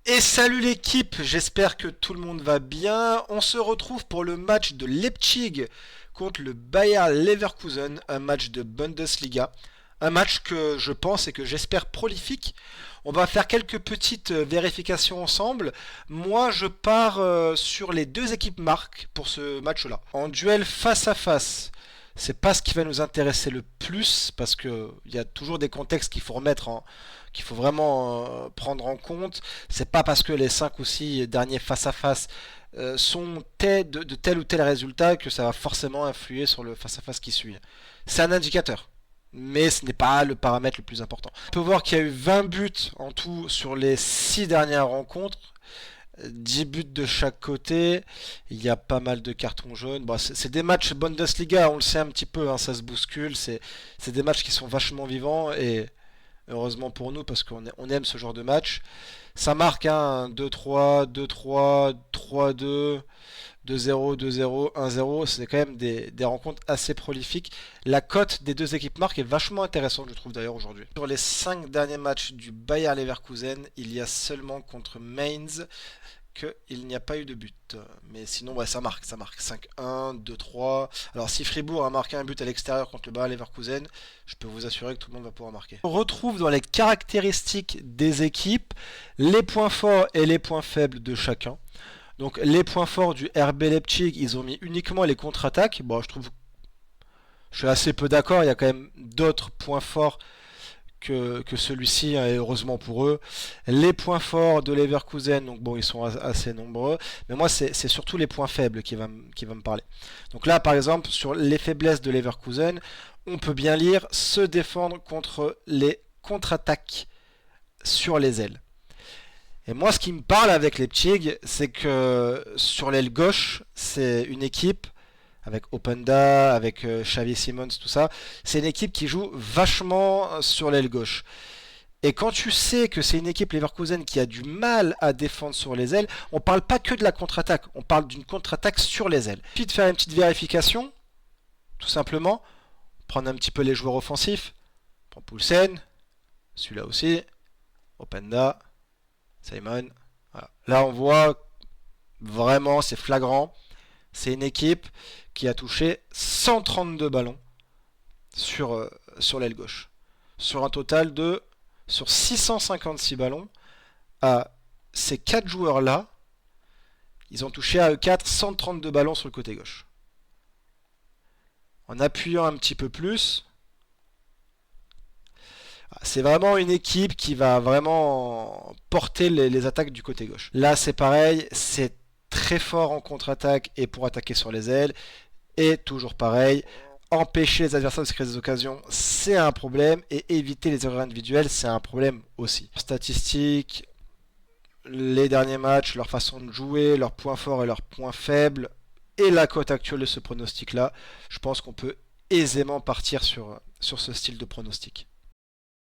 Et salut l'équipe, j'espère que tout le monde va bien. On se retrouve pour le match de Leipzig contre le Bayer Leverkusen, un match de Bundesliga. Un match que je pense et que j'espère prolifique. On va faire quelques petites vérifications ensemble. Moi, je pars sur les deux équipes marques pour ce match-là. En duel face à face, c'est pas ce qui va nous intéresser le plus parce que il y a toujours des contextes qu'il faut vraiment prendre en compte. C'est pas parce que les 5 ou 6 derniers face à face sont de tel ou tel résultat que ça va forcément influer sur le face à face qui suit. C'est un indicateur, mais ce n'est pas le paramètre le plus important. On peut voir qu'il y a eu 20 buts en tout sur les 6 dernières rencontres. 10 buts de chaque côté, il y a pas mal de cartons jaunes. Bon, c'est des matchs Bundesliga, on le sait un petit peu, hein, ça se bouscule. C'est des matchs qui sont vachement vivants et heureusement pour nous parce on aime ce genre de match. Ça marque hein, 2-3, 2-3, 3-2, 2-0, 2-0, 1-0. C'est quand même des rencontres assez prolifiques. La cote des deux équipes marques est vachement intéressante, je trouve d'ailleurs aujourd'hui. Sur les 5 derniers matchs du Bayer Leverkusen, il y a seulement contre Mainz qu'il n'y a pas eu de but. Mais sinon, ouais, ça marque. Ça marque 5-1, 2-3. Alors, si Fribourg a marqué un but à l'extérieur contre le Bayer Leverkusen, je peux vous assurer que tout le monde va pouvoir marquer. On retrouve dans les caractéristiques des équipes les points forts et les points faibles de chacun. Donc, les points forts du RB Leipzig, ils ont mis uniquement les contre-attaques. Bon, je suis assez peu d'accord. Il y a quand même d'autres points forts que celui-ci, et heureusement pour eux. Les points forts de Leverkusen, donc bon, ils sont assez nombreux, mais moi, c'est surtout les points faibles qui va me parler. Donc là, par exemple, sur les faiblesses de Leverkusen, on peut bien lire se défendre contre les contre-attaques sur les ailes. Et moi, ce qui me parle avec Leipzig, c'est que sur l'aile gauche, c'est une équipe avec Openda, avec Xavi Simons, tout ça. C'est une équipe qui joue vachement sur l'aile gauche. Et quand tu sais que c'est une équipe Leverkusen qui a du mal à défendre sur les ailes, on parle pas que de la contre-attaque, on parle d'une contre-attaque sur les ailes. Puis de faire une petite vérification, tout simplement, prendre un petit peu les joueurs offensifs. On prend Poulsen, celui-là aussi, Openda, Simon. Voilà. Là on voit vraiment, c'est flagrant. C'est une équipe qui a touché 132 ballons sur l'aile gauche. Sur un total de sur 656 ballons, à ces 4 joueurs-là, ils ont touché à eux 4 132 ballons sur le côté gauche. En appuyant un petit peu plus, c'est vraiment une équipe qui va vraiment porter les attaques du côté gauche. Là, c'est pareil, c'est très fort en contre-attaque et pour attaquer sur les ailes. Et toujours pareil, empêcher les adversaires de se créer des occasions, c'est un problème. Et éviter les erreurs individuelles, c'est un problème aussi. Statistiques, les derniers matchs, leur façon de jouer, leurs points forts et leurs points faibles, et la cote actuelle de ce pronostic-là, je pense qu'on peut aisément partir sur ce style de pronostic.